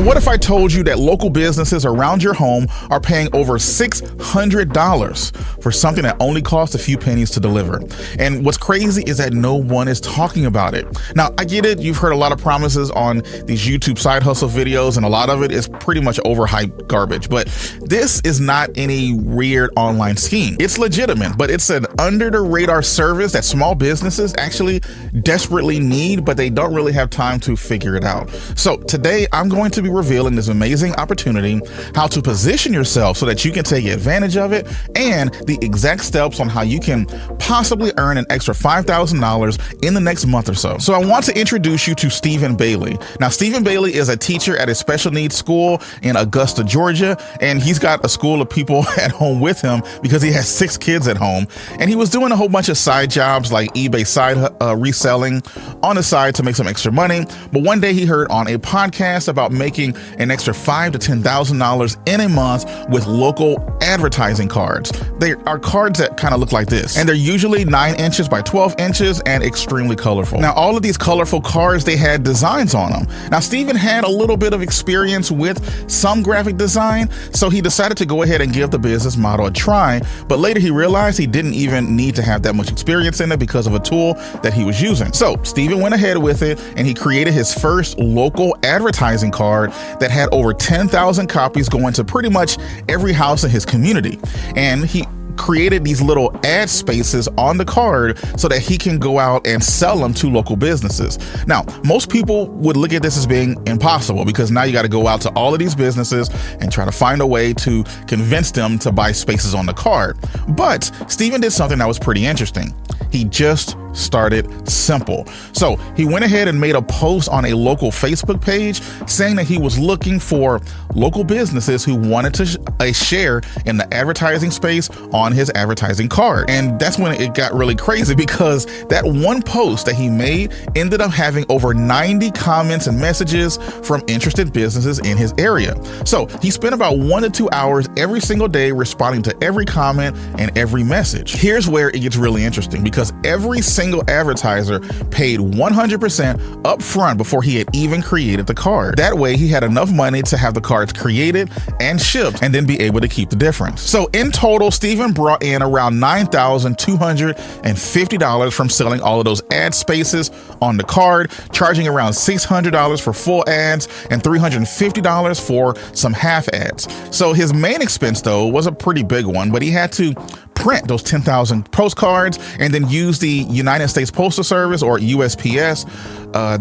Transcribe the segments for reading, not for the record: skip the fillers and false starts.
Now, what if I told you that local businesses around your home are paying over $600 for something that only costs a few pennies to deliver? And what's crazy is that no one is talking about it. Now, I get it. You've heard a lot of promises on these YouTube side hustle videos, and a lot of it is pretty much overhyped garbage. But this is not any weird online scheme. It's legitimate, but it's an under the radar service that small businesses actually desperately need, but they don't really have time to figure it out. So today I'm going to be revealing this amazing opportunity, how to position yourself so that you can take advantage of it, and the exact steps on how you can possibly earn an extra $5,000 in the next month or so. So I want to introduce you to Stephen Bailey. Now, Stephen Bailey is a teacher at a special needs school in Augusta, Georgia, and he's got a school of people at home with him because he has 6 kids at home. And he was doing a whole bunch of side jobs like eBay side reselling on the side to make some extra money. But one day he heard on a podcast about making an extra $5,000 to $10,000 in a month with local advertising cards. They are cards that kind of look like this, and they're usually 9 inches by 12 inches and extremely colorful. Now, all of these colorful cards, they had designs on them. Now, Stephen had a little bit of experience with some graphic design, so he decided to go ahead and give the business model a try, but later he realized he didn't even need to have that much experience in it because of a tool that he was using. So Stephen went ahead with it, and he created his first local advertising card that had over 10,000 copies going to pretty much every house in his community. And he created these little ad spaces on the card so that he can go out and sell them to local businesses. Now, most people would look at this as being impossible because now you got to go out to all of these businesses and try to find a way to convince them to buy spaces on the card. But Stephen did something that was pretty interesting. He just started simple. So he went ahead and made a post on a local Facebook page saying that he was looking for local businesses who wanted to share in the advertising space on his advertising card. And that's when it got really crazy, because that one post that he made ended up having over 90 comments and messages from interested businesses in his area. So he spent about 1 to 2 hours every single day responding to every comment and every message. Here's where it gets really interesting, because every single advertiser paid 100% up front before he had even created the card. That way he had enough money to have the cards created and shipped and then be able to keep the difference. So in total, Stephen brought in around $9,250 from selling all of those ad spaces on the card, charging around $600 for full ads and $350 for some half ads. So his main expense, though, was a pretty big one, but he had to print those 10,000 postcards and then use the United States Postal Service, or USPS.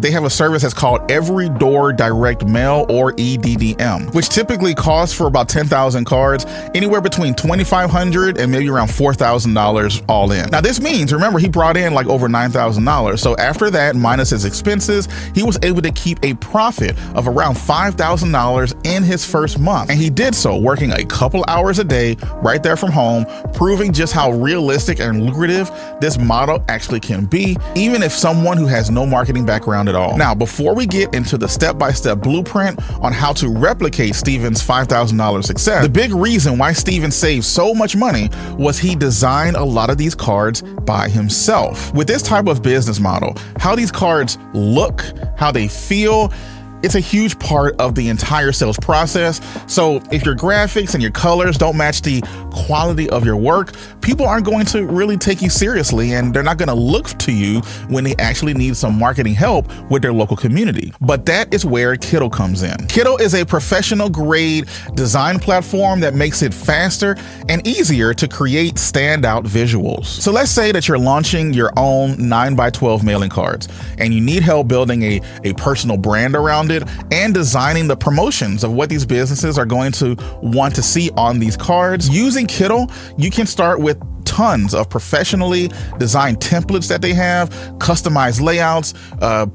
They have a service that's called Every Door Direct Mail, or EDDM, which typically costs for about 10,000 cards anywhere between $2,500 and maybe around $4,000 all in. Now, this means, remember, he brought in like over $9,000. So after that, minus his expenses, he was able to keep a profit of around $5,000 in his first month. And he did so working a couple hours a day right there from home, proving just how realistic and lucrative this model actually can be, even if someone who has no marketing background at all. Now, before we get into the step-by-step blueprint on how to replicate Stephen's $5,000 success, the big reason why Stephen saved so much money was he designed a lot of these cards by himself. With this type of business model, how these cards look, how they feel, it's a huge part of the entire sales process. So if your graphics and your colors don't match the quality of your work, people aren't going to really take you seriously, and they're not going to look to you when they actually need some marketing help with their local community. But that is where Kittl comes in. Kittl is a professional grade design platform that makes it faster and easier to create standout visuals. So let's say that you're launching your own 9x12 mailing cards and you need help building a personal brand around it and designing the promotions of what these businesses are going to want to see on these cards. Using Kittl, you can start with tons of professionally designed templates that they have, customized layouts,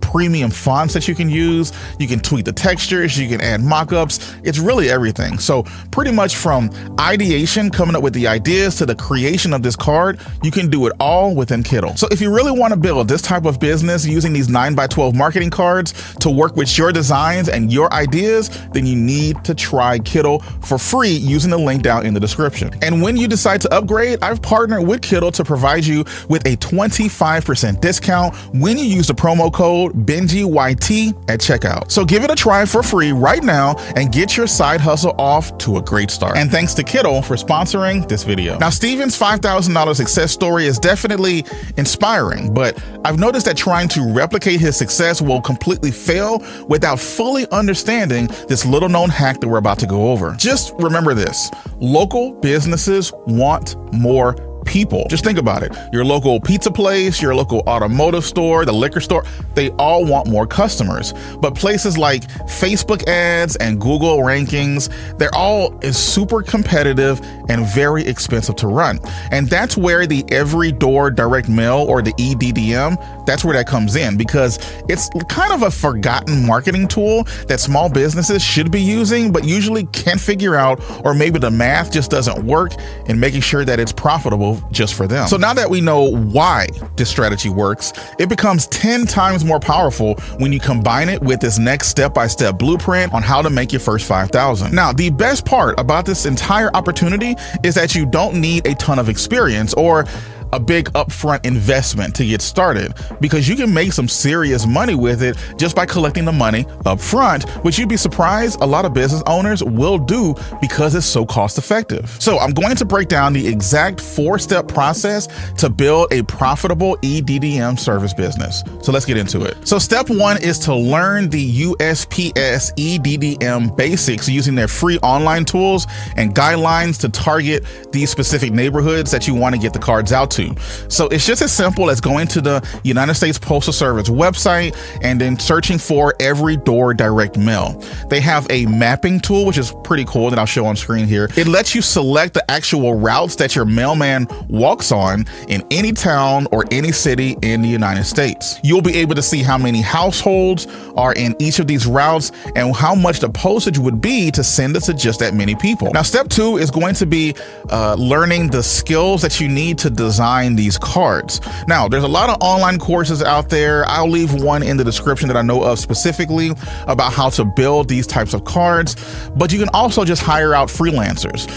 premium fonts that you can use. You can tweak the textures, you can add mock-ups. It's really everything. So pretty much from ideation, coming up with the ideas, to the creation of this card, you can do it all within Kittl. So if you really want to build this type of business using these 9x12 marketing cards to work with your designs and your ideas, then you need to try Kittl for free using the link down in the description. And when you decide to upgrade, I've partnered partnered with Kittle to provide you with a 25% discount when you use the promo code BenjiYT at checkout. So give it a try for free right now and get your side hustle off to a great start. And thanks to Kittle for sponsoring this video. Now, Steven's $5,000 success story is definitely inspiring, but I've noticed that trying to replicate his success will completely fail without fully understanding this little known hack that we're about to go over. Just remember this: local businesses want more people. Just think about it. Your local pizza place, your local automotive store, the liquor store, they all want more customers. But places like Facebook ads and Google rankings, they're all super competitive and very expensive to run. And that's where the every door direct mail, or the EDDM, that's where that comes in, because it's kind of a forgotten marketing tool that small businesses should be using, but usually can't figure out, or maybe the math just doesn't work in making sure that it's profitable just for them. So now that we know why this strategy works, it becomes 10 times more powerful when you combine it with this next step-by-step blueprint on how to make your first 5,000. Now, the best part about this entire opportunity is that you don't need a ton of experience or a big upfront investment to get started, because you can make some serious money with it just by collecting the money up front, which you'd be surprised a lot of business owners will do because it's so cost effective. So I'm going to break down the exact 4-step process to build a profitable EDDM service business. So let's get into it. So step 1 is to learn the USPS EDDM basics using their free online tools and guidelines to target these specific neighborhoods that you want to get the cards out to. So it's just as simple as going to the United States Postal Service website and then searching for every door direct mail. They have a mapping tool, which is pretty cool, that I'll show on screen here. It lets you select the actual routes that your mailman walks on in any town or any city in the United States. You'll be able to see how many households are in each of these routes and how much the postage would be to send it to just that many people. Now, step 2 is going to be learning the skills that you need to design these cards. Now, there's a lot of online courses out there. I'll leave one in the description that I know of specifically about how to build these types of cards, but you can also just hire out freelancers.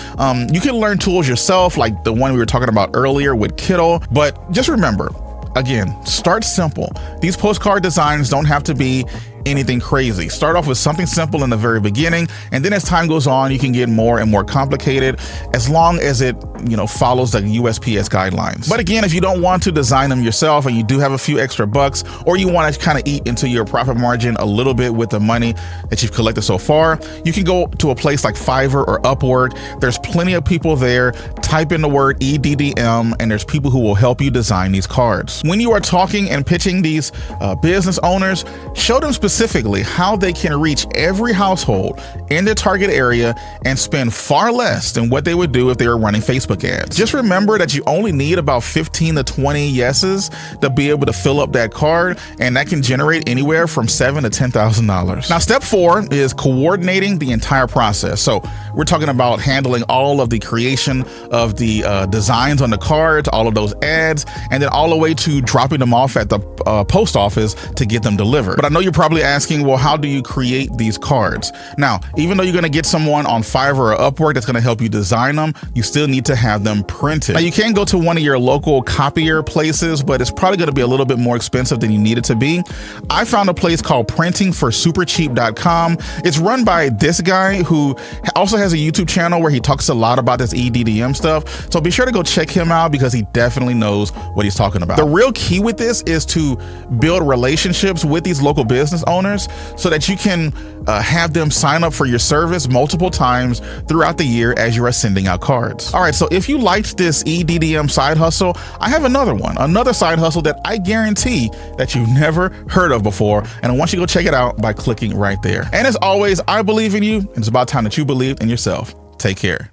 You can learn tools yourself, like the one we were talking about earlier with Kittle, but just remember, again, start simple. These postcard designs don't have to be anything crazy. Start off with something simple in the very beginning, and then as time goes on, you can get more and more complicated, as long as it, follows the USPS guidelines. But again, if you don't want to design them yourself and you do have a few extra bucks, or you want to kind of eat into your profit margin a little bit with the money that you've collected so far, you can go to a place like Fiverr or Upwork. There's plenty of people there. Type in the word EDDM, and there's people who will help you design these cards. When you are talking and pitching these business owners, show them specifically how they can reach every household in their target area and spend far less than what they would do if they were running Facebook ads. Just remember that you only need about 15 to 20 yeses to be able to fill up that card, and that can generate anywhere from $7,000 to $10,000. Now, step 4 is coordinating the entire process. So we're talking about handling all of the creation of the designs on the cards, all of those ads, and then all the way to dropping them off at the post office to get them delivered. But I know you're probably asking, well, how do you create these cards? Now, even though you're going to get someone on Fiverr or Upwork that's going to help you design them, you still need to have them printed. Now, you can go to one of your local copier places, but it's probably going to be a little bit more expensive than you need it to be. I found a place called printingforsupercheap.com. It's run by this guy who also has a YouTube channel where he talks a lot about this EDDM stuff. So be sure to go check him out, because he definitely knows what he's talking about. The real key with this is to build relationships with these local business owners so that you can have them sign up for your service multiple times throughout the year as you are sending out cards. All right, so if you liked this EDDM side hustle, I have another side hustle that I guarantee that you've never heard of before, and I want you to go check it out by clicking right there. And as always, I believe in you, and it's about time that you believe in yourself. Take care.